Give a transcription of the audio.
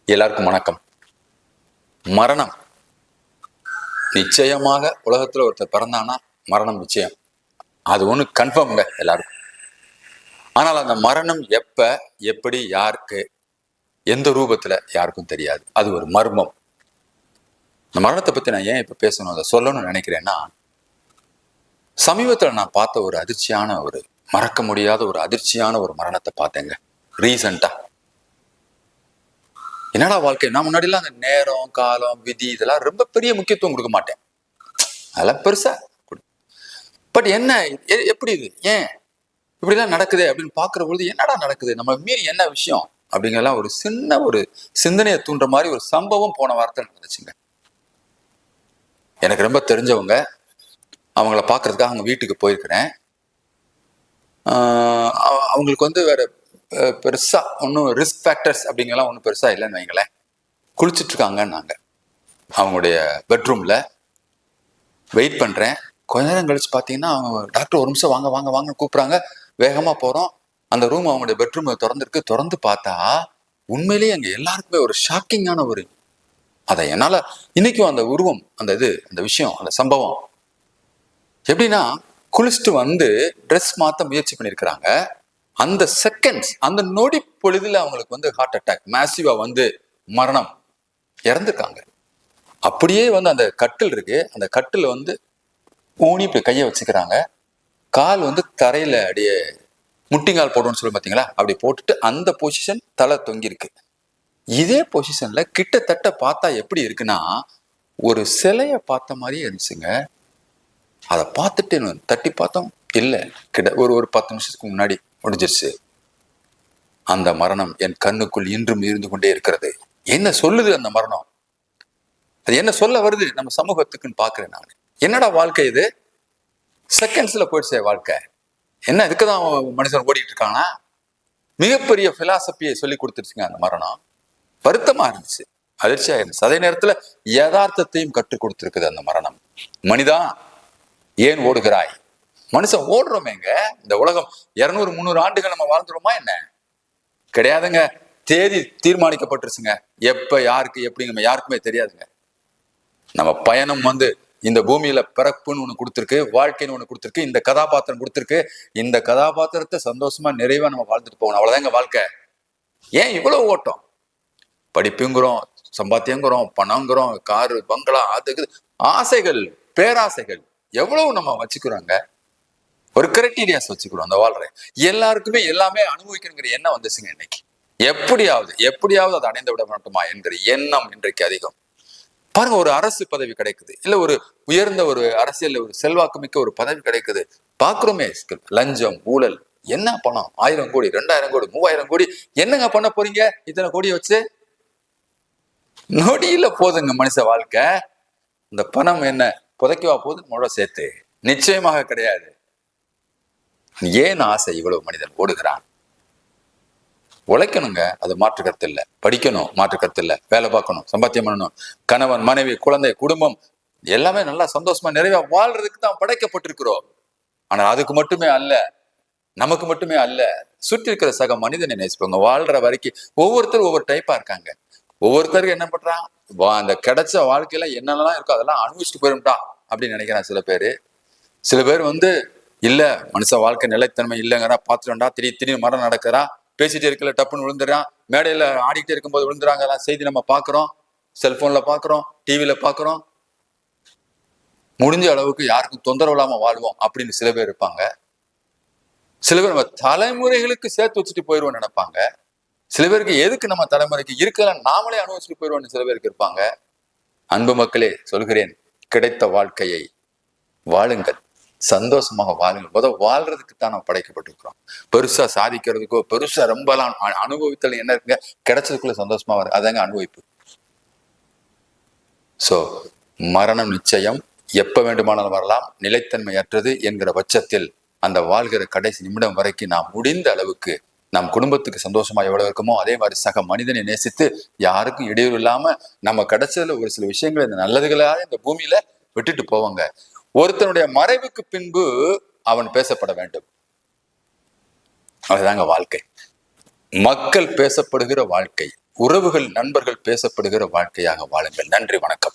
எல்லாருக்கும் வணக்கம். மரணம் நிச்சயமாக உலகத்துல ஒருத்தர் பிறந்தானா மரணம் நிச்சயம், அது ஒண்ணு கன்ஃபார்ம்ங்க எல்லாருக்கும். ஆனால் அந்த மரணம் எப்ப, எப்படி, யாருக்கு, எந்த ரூபத்துல யாருக்கும் தெரியாது. அது ஒரு மர்மம். இந்த மரணத்தை பத்தி நான் ஏன் இப்ப பேசணும், அதை சொல்லணும்னு நினைக்கிறேன்னா, சமீபத்துல நான் பார்த்த ஒரு அதிர்ச்சியான, ஒரு மறக்க முடியாத ஒரு அதிர்ச்சியான ஒரு மரணத்தை பார்த்தேங்க ரீசண்டா. என்னடா வாழ்க்கை, நான் முன்னாடிலாம் அந்த நேரம், காலம், விதி இதெல்லாம் ரொம்ப பெரிய முக்கியத்துவம் கொடுக்க மாட்டேன், அதெல்லாம் பெருசா. பட் என்ன, எப்படி இது, ஏன் இப்படிலாம் நடக்குது அப்படின்னு பாக்குற பொழுது என்னடா நடக்குது, நம்ம மீறி என்ன விஷயம் அப்படிங்கலாம் ஒரு சின்ன ஒரு சிந்தனையை தூண்டுற மாதிரி ஒரு சம்பவம் போன வாரத்தில் நடந்துச்சுங்க. எனக்கு ரொம்ப தெரிஞ்சவங்க, அவங்கள பாக்குறதுக்காக அவங்க வீட்டுக்கு போயிருக்கிறேன். அவங்களுக்கு வந்து வேற பெருசா ஒன்றும் ரிஸ்க் ஃபேக்டர்ஸ் அப்படிங்கலாம் ஒன்றும் பெருசா இல்லைன்னு வைங்களேன். குளிச்சுட்டு இருக்காங்கன்னாங்க அவங்களுடைய பெட்ரூம்ல. வெயிட் பண்றேன். கொஞ்ச நேரம் கழிச்சு பார்த்தீங்கன்னா அவங்க டாக்டர் ஒரு நிமிஷம் வாங்க வாங்க வாங்க கூப்பிட்றாங்க. வேகமா போறோம். அந்த ரூம் அவங்களுடைய பெட்ரூம் திறந்துருக்கு. திறந்து பார்த்தா உண்மையிலேயே அங்கே எல்லாருக்குமே ஒரு ஷாக்கிங்கான ஒரு, அதை என்னால இன்னைக்கும் அந்த உருவம், அந்த இது, அந்த விஷயம், அந்த சம்பவம் எப்படின்னா, குளிச்சுட்டு வந்து ட்ரெஸ் மாத்த முயற்சி பண்ணியிருக்கிறாங்க. அந்த செகண்ட்ஸ், அந்த நொடி பொழுதுல அவங்களுக்கு வந்து ஹார்ட் அட்டாக் மேசிவா வந்து மரணம், இறந்துருக்காங்க. அப்படியே வந்து அந்த கட்டில் இருக்கு, அந்த கட்டில் வந்து ஊனி இப்படி கையை வச்சுக்கிறாங்க. கால் வந்து தரையில அப்படியே முட்டிங்கால் போடணும்னு சொல்லி பார்த்தீங்களா, அப்படி போட்டுட்டு அந்த பொசிஷன், தலை தொங்கிருக்கு. இதே பொசிஷன்ல கிட்டத்தட்ட பார்த்தா எப்படி இருக்குன்னா, ஒரு சிலையை பார்த்த மாதிரியே இருந்துச்சுங்க. அதை பார்த்துட்டு தட்டி பார்த்தோம், இல்லை கிட்ட ஒரு 10 நிமிஷத்துக்கு முன்னாடி முடிஞ்சிருச்சு. அந்த மரணம் என் கண்ணுக்குள் இன்றும் இருந்து கொண்டே இருக்கிறது. என்ன சொல்லுது அந்த மரணம், அது என்ன சொல்ல வருது நம்ம சமூகத்துக்குன்னு பாக்குறேன் நான். என்னடா வாழ்க்கை இது, செகண்ட்ஸ்ல போயிடுச்சே வாழ்க்கை, என்ன இதுக்குதான் மனுஷன் ஓடிட்டு இருக்கானா? மிகப்பெரிய பிலாசபியை சொல்லி கொடுத்துருச்சுங்க அந்த மரணம். வருத்தமா இருந்துச்சு, அதிர்ச்சியா இருந்துச்சு. அதே நேரத்துல யதார்த்தத்தையும் கற்றுக் கொடுத்துருக்குது அந்த மரணம். மனிதா ஏன் ஓடுகிறாய்? மனுஷன் ஓடுறோமேங்க. இந்த உலகம் 200-300 ஆண்டுகள் நம்ம வாழ்ந்துருமா என்ன? கிடையாதுங்க. தேதி தீர்மானிக்கப்பட்டுருச்சுங்க. எப்ப யாருக்கு எப்படி நம்ம யாருக்குமே தெரியாதுங்க. நம்ம பயணம் வந்து இந்த பூமியில பிறப்புன்னு ஒண்ணு கொடுத்துருக்கு, வாழ்க்கைன்னு ஒண்ணு கொடுத்துருக்கு, இந்த கதாபாத்திரம் கொடுத்துருக்கு. இந்த கதாபாத்திரத்தை சந்தோஷமா நிறைவா நம்ம வாழ்ந்துட்டு போகணும், அவ்வளவுதாங்க வாழ்க்கை. ஏன் இவ்வளவு ஓட்டம்? படிப்புங்கிறோம், சம்பாத்தியங்கிறோம், பணங்கிறோம், காரு, பங்களா, அதுக்கு ஆசைகள், பேராசைகள் எவ்வளவு நம்ம வச்சுக்கிறோங்க. ஒரு கிரைட்டீரியாஸ் வச்சுக்கிறோம் அந்த வாழ்றேன். எல்லாருக்குமே எல்லாமே அனுபவிக்கணுங்கிற எண்ணம் வந்துச்சுங்க இன்னைக்கு. எப்படியாவது அதை அடைந்து விட மாட்டோமா என்கிற எண்ணம் இன்றைக்கு அதிகம். பாருங்க, ஒரு அரசு பதவி கிடைக்குது, இல்ல ஒரு உயர்ந்த ஒரு அரசியல் ஒரு செல்வாக்கு மிக்க ஒரு பதவி கிடைக்குது, பாக்குறோமே லஞ்சம், ஊழல், என்ன பணம், 1000 கோடி, 2000 கோடி, 3000 கோடி, என்னங்க பண்ண போறீங்க இத்தனை கோடி வச்சு? நொடியில போதுங்க மனுஷ வாழ்க்கை. இந்த பணம் என்ன புதைக்கவா போகுது நம்மளோட சேர்த்து? நிச்சயமாக கிடையாது. ஏன் ஆசை இவ்வளவு மனிதன் ஓடுகிறான்? உழைக்கணுங்க, அது மாற்று கருத்து இல்லை. படிக்கணும், மாற்று கருத்து இல்லை. வேலை பார்க்கணும், சம்பாத்தியம் பண்ணணும், கணவன், மனைவி, குழந்தை, குடும்பம் எல்லாமே நல்லா சந்தோஷமா நிறைவா வாழ்றதுக்கு தான் படைக்கப்பட்டிருக்கிறோம். ஆனால் அதுக்கு மட்டுமே அல்ல, நமக்கு மட்டுமே அல்ல, சுற்றி இருக்கிற சக மனிதனை நேசிப்பாங்க. வாழ்ற வரைக்கும் ஒவ்வொருத்தரும் ஒவ்வொரு டைப்பா இருக்காங்க. ஒவ்வொருத்தருக்கு என்ன பண்றான், அந்த கிடைச்ச வாழ்க்கையில என்னென்னலாம் இருக்கோ அதெல்லாம் அனுபவிச்சுட்டு போயிரும்டா அப்படின்னு நினைக்கிறான் சில பேரு. சில பேர் வந்து இல்ல, மனுஷ வாழ்க்கை நிலைத்தன்மை இல்லைங்கிறா, பாத்துட்டா, திடீர்னு மரணம் நடக்கிறா, பேசிட்டே இருக்கல டப்புன்னு விழுந்துறான், மேடையில ஆடிக்கிட்டே இருக்கும்போது விழுந்துறாங்க, செய்தி நம்ம பாக்குறோம், செல்போன்ல பாக்குறோம், டிவில பாக்குறோம். முடிஞ்ச அளவுக்கு யாருக்கும் தொந்தரவு இல்லாம வாழ்வோம் அப்படின்னு சில பேர் இருப்பாங்க. சில பேர் நம்ம தலைமுறைகளுக்கு சேர்த்து வச்சுட்டு போயிடுவோம்னு நினைப்பாங்க. சில பேருக்கு எதுக்கு நம்ம தலைமுறைக்கு இருக்கலாம், நாமளே அனுபவிச்சுட்டு போயிடுவோம்னு சில பேருக்கு இருப்பாங்க. அன்பு மக்களே சொல்கிறேன், கிடைத்த வாழ்க்கையை வாழுங்கள், சந்தோஷமாக வாழுங்கள். வாழ்றதுக்கு தான் நம்ம படைக்கப்பட்டிருக்கிறோம். பெருசா சாதிக்கிறதுக்கோ, பெருசா ரொம்ப அனுபவித்தல் என்ன இருக்குங்க, கிடைச்சதுக்குள்ள சந்தோஷமா வர, அதாங்க அனுபவிப்பு. சோ மரணம் நிச்சயம், எப்ப வேண்டுமானாலும் வரலாம், நிலைத்தன்மையற்றது என்கிற பட்சத்தில் அந்த வாழ்கிற கடைசி நிமிடம் வரைக்கும் நாம் முடிந்த அளவுக்கு நம் குடும்பத்துக்கு சந்தோஷமா எவ்வளவு இருக்குமோ அதே மாதிரி சக மனிதனை நேசித்து யாருக்கும் இடையூறு இல்லாம நம்ம கிடைச்சதுல ஒரு சில விஷயங்கள், இந்த நல்லதுகளாக இந்த பூமியில விட்டுட்டு போவாங்க. ஒருத்தனுடைய மறைவுக்கு பின்பு அவன் பேசப்பட வேண்டும், அதுதாங்க வாழ்க்கை. மக்கள் பேசப்படுகிற வாழ்க்கை, உறவுகள், நண்பர்கள் பேசப்படுகிற வாழ்க்கையாக வாழுங்கள். நன்றி, வணக்கம்.